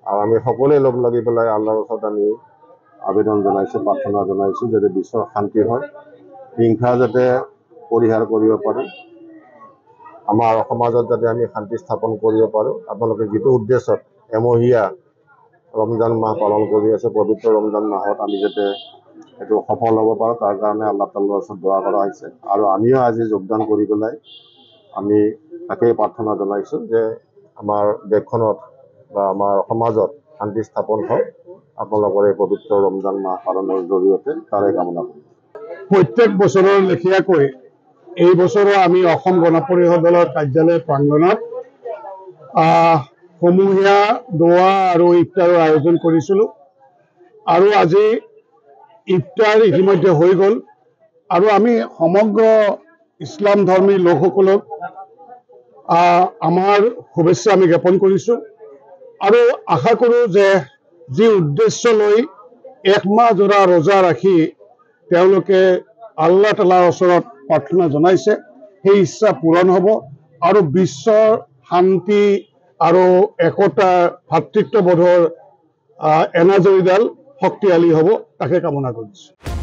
আৰু আমি সকলোৱে লগ লাগি পেলাই আল্লাহৰ ওচৰত আমি আবেদন জনাইছোঁ, প্ৰাৰ্থনা জনাইছোঁ যাতে বিশ্বৰ শান্তি হয়, হিংসা যাতে পৰিহাৰ কৰিব পাৰোঁ, আমাৰ সমাজত যাতে আমি শান্তি স্থাপন কৰিব পাৰোঁ। আপোনালোকে যিটো উদ্দেশ্যত এমহীয়া ৰমজান মাহ পালন কৰি আছে, পবিত্ৰ ৰমজান মাহত আমি যাতে এইটো সফল হ'ব পাৰোঁ, তাৰ কাৰণে আল্লাহ তাআলাৰ ওচৰত দোৱা কৰা হৈছে। আৰু আমিও আজি যোগদান কৰি পেলাই আমি তাকেই প্ৰাৰ্থনা জনাইছোঁ যে আমাৰ দেশখনত বা আমাৰ সমাজত শান্তি স্থাপন হওক। আপোনালোকৰ এই পবিত্ৰ ৰমজান মাহ পালনৰ জৰিয়তে তাৰে কামনা কৰোঁ। প্ৰত্যেক বছৰৰ লেখীয়াকৈ এই বছৰো আমি অসম গণ পৰিষদ দলৰ কাৰ্যালয় প্ৰাংগণত সমূহীয়া দোৱা আৰু ইফতাৰৰ আয়োজন কৰিছিলোঁ। আৰু আজি ইফতাৰ ইতিমধ্যে হৈ গ'ল আৰু আমি সমগ্ৰ ইছলাম ধৰ্মী লোকসকলক আমাৰ শুভেচ্ছা আমি জ্ঞাপন কৰিছোঁ আৰু আশা কৰোঁ যে যি উদ্দেশ্য লৈ একমাহ জোৰা ৰোজা ৰাখি তেওঁলোকে আল্লাহ তাআলাৰ ওচৰত প্ৰাৰ্থনা জনাইছে, সেই ইচ্ছা পূৰণ হ'ব আৰু বিশ্বৰ শান্তি আৰু একতা ভাতৃত্ববোধৰ এনাজৰীডাল শক্তিশালী হ'ব, তাকে কামনা কৰিছোঁ।